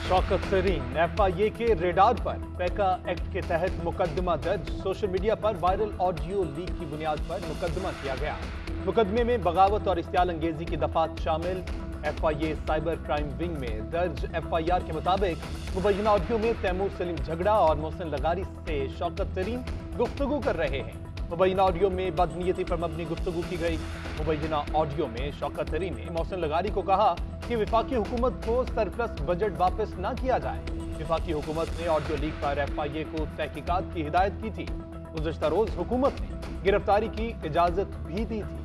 शौकत तरीन FIA के radar पर पैका एक्ट के तहत मुकदमा दर्ज। सोशल मीडिया पर वायरल ऑडियो लीक की बुनियाद पर मुकदमा किया गया। मुकदमे में बगावत और इश्तियाल अंगेजी की दफात शामिल। FIA साइबर क्राइम विंग में दर्ज FIR के मुताबिक मुबैना ऑडियो में तैमूर सलीम झगड़ा और मोहसिन लगारी से शौकत तरीन गुफ्तगू कर रहे हैं। मुबैना ऑडियो में बदनीयती पर मबनी गुफ्तगू की गई। मुबैना ऑडियो में शौकत तरीन ने मोहसिन लगारी को कहा कि विफाकी हुकूमत को सरप्लस बजट वापस न किया जाए। विफाकी हुकूमत ने ऑडियो लीक पर FIA को तहकीकात की हिदायत की थी। गुज़श्ता रोज हुकूमत ने गिरफ्तारी की इजाजत भी दी थी।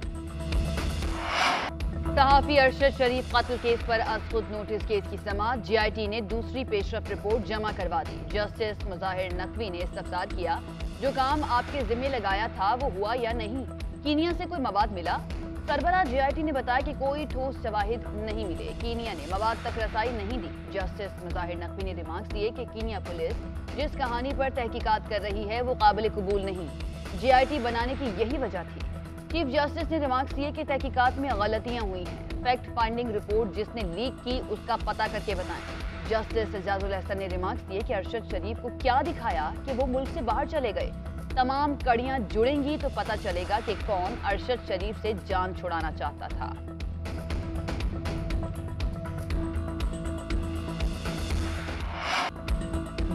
सहाफी अरशद शरीफ कत्ल केस पर अज़खुद नोटिस केस की समाअत। GIT ने दूसरी पेशरफ रिपोर्ट जमा करवा दी। जस्टिस मुज़ाहिर नकवी ने इस्तफसार किया, जो काम आपके जिम्मे लगाया था वो हुआ या नहीं? कीनिया से कोई मवाद मिला? सरबराह GIT ने बताया कि कोई ठोस शवाहिद नहीं मिले। कीनिया ने मवाद तक रसाई नहीं दी। जस्टिस मुज़ाहिर नकवी ने रिमार्क्स दिए कि कीनिया पुलिस जिस कहानी पर तहकीकात कर रही है वो काबिल कबूल नहीं। GIT बनाने की यही वजह थी। चीफ जस्टिस ने रिमार्क्स दिए कि तहकीकात में गलतियां हुई हैं। फैक्ट फाइंडिंग रिपोर्ट जिसने लीक की उसका पता करके बताएं। जस्टिस एजाजुल अहसन ने रिमार्क्स दिए कि अरशद शरीफ को क्या दिखाया कि वो मुल्क से बाहर चले गए। तमाम कड़ियां जुड़ेंगी तो पता चलेगा कि कौन अरशद शरीफ से जान छुड़ाना चाहता था।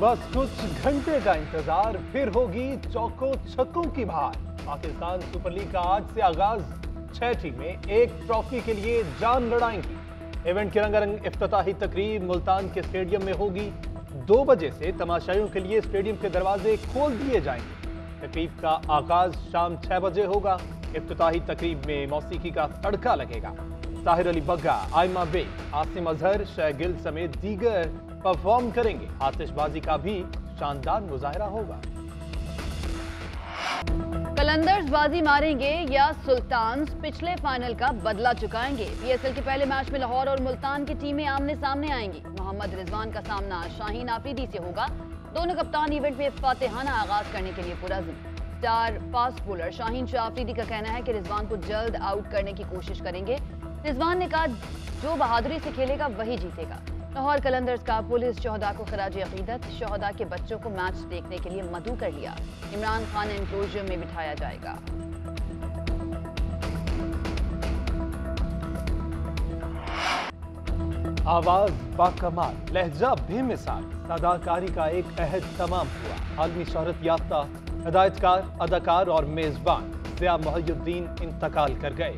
बस कुछ घंटे का इंतजार, फिर होगी चौको छक्कों की बहार। पाकिस्तान सुपर लीग का आज से आगाज। 6 टीमें एक ट्रॉफी के लिए जान लड़ाएंगी। इवेंट की रंगारंग इफ्तिताही तकरीब मुल्तान के स्टेडियम में होगी। 2 बजे से तमाशाइयों के लिए स्टेडियम के दरवाजे खोल दिए जाएंगे। तकरीब का आगाज शाम 6 बजे होगा। इफ्तिताही तकरीब में मौसीकी का तड़का लगेगा। ताहिर अली बग्गा, आयमा बेग, आसिम अजहर, शहगिल समेत दीगर परफॉर्म करेंगे। आतिशबाजी का भी शानदार मुजाहरा होगा। कलंदर्स बाजी मारेंगे या सुल्तान्स पिछले फाइनल का बदला चुकाएंगे? PSL के पहले मैच में लाहौर और मुल्तान की टीमें आमने सामने आएंगी। मोहम्मद रिजवान का सामना शाहीन आफरीदी से होगा। दोनों कप्तान इवेंट में फातिहाना आगाज करने के लिए पुरज़्म। Star fast bowler Shaheen Shah Afridi का कहना है कि रिजवान को जल्द आउट करने की कोशिश करेंगे। रिजवान ने कहा, जो बहादुरी से खेलेगा वही जीतेगा। लाहौर कलंदर्स का पुलिस शहदा को खराज अकीदत। शहदा के बच्चों को मैच देखने के लिए मदऊ कर लिया। इमरान खान एनक्लोजर में बिठाया जाएगा। आवाज बाकमाल, लहजा बेमिसाल, अदाकारी का एक अहद तमाम हुआ। आलमी शोहरत याफ्ता हिदायतकार, अदाकार और मेजबान ज़िया मोहिउद्दीन इंतकाल कर गए।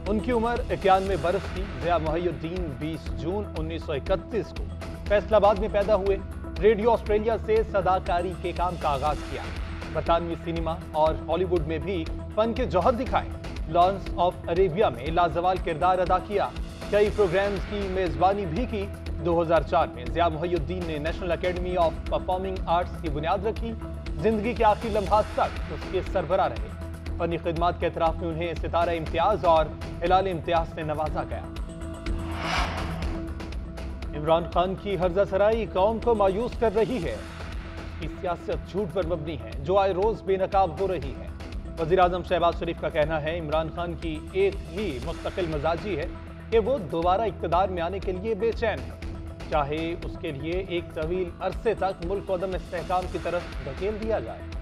उनकी उम्र 91 बरस थी। ज़िया मोहिउद्दीन 20 जून 1931 को फैसलाबाद में पैदा हुए। रेडियो ऑस्ट्रेलिया से सदाकारी के काम का आगाज किया। बरतानवी सिनेमा और हॉलीवुड में भी फन के जौहर दिखाए। लॉरेंस ऑफ अरेबिया में लाजवाल किरदार अदा किया। कई प्रोग्राम्स की मेजबानी भी की। 2004 में ज़िया मोहिउद्दीन ने national academy of performing arts की बुनियाद रखी। जिंदगी के आखिरी लम्हात तक उसके सरबराह रहे। फनी खिदमात के एतराफ में उन्हें सितारा इम्तियाज और हिलाल इम्तियाज से नवाजा गया। इमरान खान की हर्जा सराई कौम को मायूस कर रही है। उसकी सियासत झूठ पर मबनी है जो आए रोज बेनकाब हो रही है। वज़ीर आज़म शहबाज शरीफ का कहना है, इमरान खान की एक ही मुस्तकिल मजाजी है कि वो दोबारा इक़्तिदार में आने के लिए बेचैन है, चाहे उसके लिए एक तवील अरसे तक मुल्क को अदम इस्तेहकाम की तरफ धकेल दिया जाए।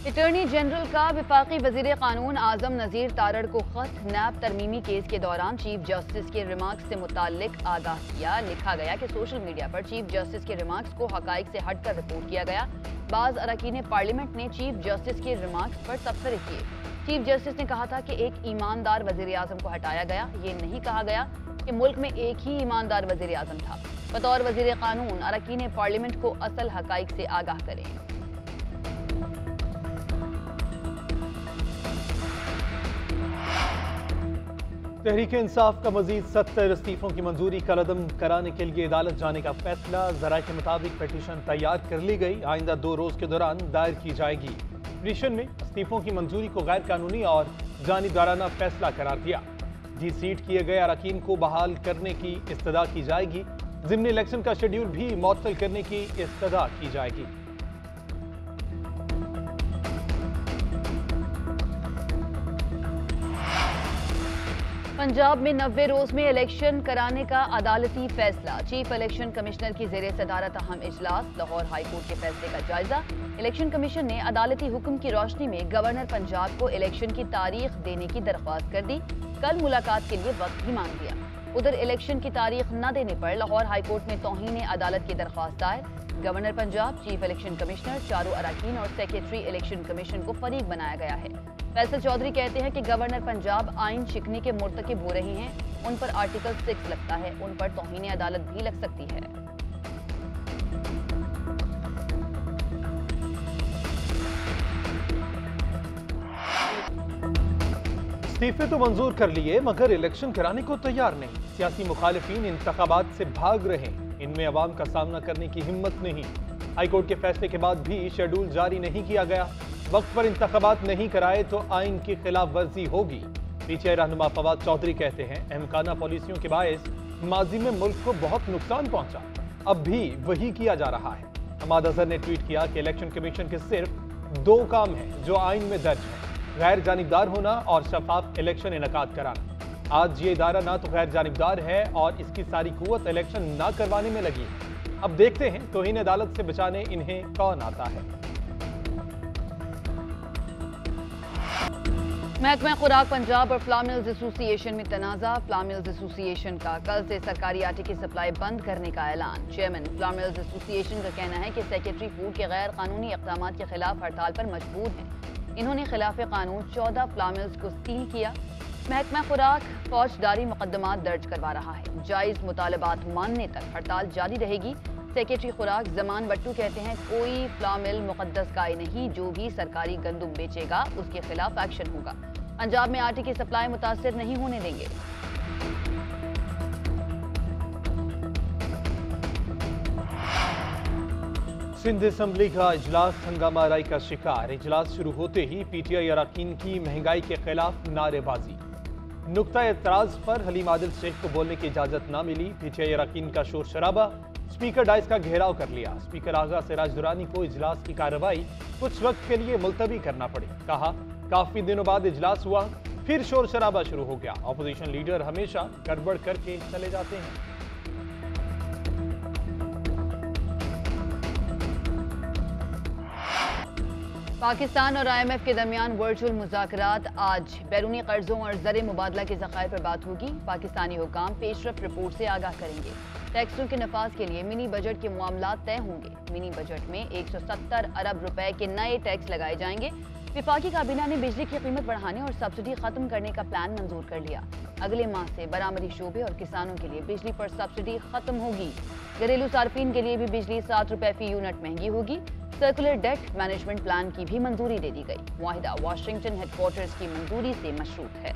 अटॉर्नी जनरल का वफाकी वज़ीर कानून आज़म नज़ीर तारड़ को खत नैब तरमीमी केस के दौरान चीफ जस्टिस के रिमार्क्स से मुताल्लिक आगाह किया। लिखा गया कि सोशल मीडिया पर चीफ जस्टिस के रिमार्क्स को हकाइक से हटकर रिपोर्ट किया गया। बाज़ अरकान पार्लियामेंट ने चीफ जस्टिस के रिमार्क्स पर तबसरे किए। चीफ जस्टिस ने कहा था कि एक ईमानदार वज़ीर आज़म को हटाया गया। ये नहीं कहा गया कि मुल्क में एक ही ईमानदार वज़ीर आज़म था। बतौर वज़ीर कानून अरकान पार्लियामेंट को असल हकाइक से आगाह करें। तहरीक इंसाफ का मजीद 70 इस्तीफों की मंजूरी कलअदम कराने के लिए अदालत जाने का फैसला। ज़राए के मुताबिक पिटीशन तैयार कर ली गई। आइंदा 2 रोज के दौरान दायर की जाएगी। पिटीशन में इस्तीफों की मंजूरी को गैर कानूनी और जानिबदाराना फैसला करार दिया। डिसीट किए गए अरकान को बहाल करने की इस्तदा की जाएगी। ज़िमनी इलेक्शन का शेड्यूल भी मुअत्तल करने की इस्तदा की जाएगी। पंजाब में 90 रोज में इलेक्शन कराने का अदालती फैसला। चीफ इलेक्शन कमिश्नर की जेर सदारत अहम इजलास। लाहौर हाईकोर्ट के फैसले का जायजा। इलेक्शन कमीशन ने अदालती हुक्म की रोशनी में गवर्नर पंजाब को इलेक्शन की तारीख देने की दरख्वास्त कर दी। कल मुलाकात के लिए वक्त भी मांग लिया। उधर इलेक्शन की तारीख न देने पर लाहौर हाईकोर्ट में तौहीन अदालत की दरख्वास्त दायर। Governor Punjab, chief election commissioner, चारों अरकान और सेक्रेटरी इलेक्शन कमीशन को फरीक बनाया गया है। फैसल चौधरी कहते हैं कि गवर्नर पंजाब आइन शिकनी के मुर्तकिब हो रहे हैं। उन पर आर्टिकल 6 लगता है, उन पर तौहीन अदालत भी लग सकती है। इस्तीफे तो मंजूर कर लिए मगर इलेक्शन कराने को तैयार नहीं। सियासी मुखालिफिन इंतखाबात से भाग रहे हैं। इनमें अवाम का सामना करने की हिम्मत नहीं। हाईकोर्ट के फैसले के बाद भी शेड्यूल जारी नहीं किया गया। वक्त पर इंतखाबात नहीं कराए तो आइन की खिलाफ वर्जी होगी। पीछे रहनुमा फवाद चौधरी कहते हैं अहमकाना पॉलिसियों के बायस माजी में मुल्क को बहुत नुकसान पहुंचा, अब भी वही किया जा रहा है। हमाद अजहर ने ट्वीट किया कि इलेक्शन कमीशन के सिर्फ 2 काम हैं जो आइन में दर्ज है, गैर जानिबदार होना और शफाफ इलेक्शन इनेकाद कराना। आज ये इदारा ना तो गैर जानिबदार है और इसकी सारी कुव्वत इलेक्शन ना करवाने में लगी है। अब देखते हैं तौहीन अदालत से बचाने इन्हें कौन आता है। महकमा खुराक पंजाब और फ्लावर मिल्स एसोसिएशन में तनाज़ा। फ्लावर मिल्स एसोसिएशन का कल से सरकारी आटे की सप्लाई बंद करने का ऐलान। चेयरमैन फ्लावर मिल्स एसोसिएशन का कहना है कि सेक्रेटरी फूड के गैर कानूनी इक़दाम के खिलाफ हड़ताल पर मजबूर हैं। इन्होंने खिलाफ कानून 14 फ्लावर मिल्स को सील किया। महकमा खुराक फौजदारी मुकदमा दर्ज करवा रहा है। जायज़ मुतालबात मानने तक हड़ताल जारी रहेगी। सेक्रेटरी खुराक जमान बट्टू कहते हैं कोई फ्लावर मिल मुकद्दस गाय नहीं, जो भी सरकारी गंदुम बेचेगा उसके खिलाफ एक्शन होगा। पंजाब में आटे की सप्लाई मुतासिर नहीं होने देंगे। सिंध असम्बली का इजलास हंगामा आराई का शिकार। इजलास शुरू होते ही पीटीआई अरकान की महंगाई के खिलाफ नारेबाजी। नुक्ता एतराज पर हलीम आदिल शेख को बोलने की इजाजत न मिली। पीटीआई अरकान का शोर शराबा। स्पीकर डाइस का घेराव कर लिया। स्पीकर आगा सिराज दुरानी को इजलास की कार्रवाई कुछ वक्त के लिए मुलतवी करना पड़ी। कहा काफी दिनों बाद इजलास हुआ, फिर शोर शराबा शुरू हो गया। अपोजिशन लीडर हमेशा गड़बड़ करके चले जाते हैं। पाकिस्तान और IMF के दरमियान वर्चुअल मुज़ाकरात आज। बैरूनी कर्जों और ज़र मुबादला के ज़खायर पर बात होगी। पाकिस्तानी हुकाम पेशरफ रिपोर्ट से आगाह करेंगे। टैक्सों के नफाज के लिए मिनी बजट के मामला तय होंगे। मिनी बजट में 170 अरब रुपए के नए टैक्स लगाए जाएंगे। विफाकी काबीना ने बिजली की कीमत बढ़ाने और सब्सिडी खत्म करने का प्लान मंजूर कर लिया। अगले माह से बरामदी शोबे और किसानों के लिए बिजली पर सब्सिडी खत्म होगी। घरेलू सार्फिन के लिए भी बिजली 7 रुपए फी यूनिट महंगी होगी। सर्कुलर डेट मैनेजमेंट प्लान की भी मंजूरी दे दी गई। मुआहिदा वाशिंगटन हेडक्वार्टर्स की मंजूरी से मशरूत है।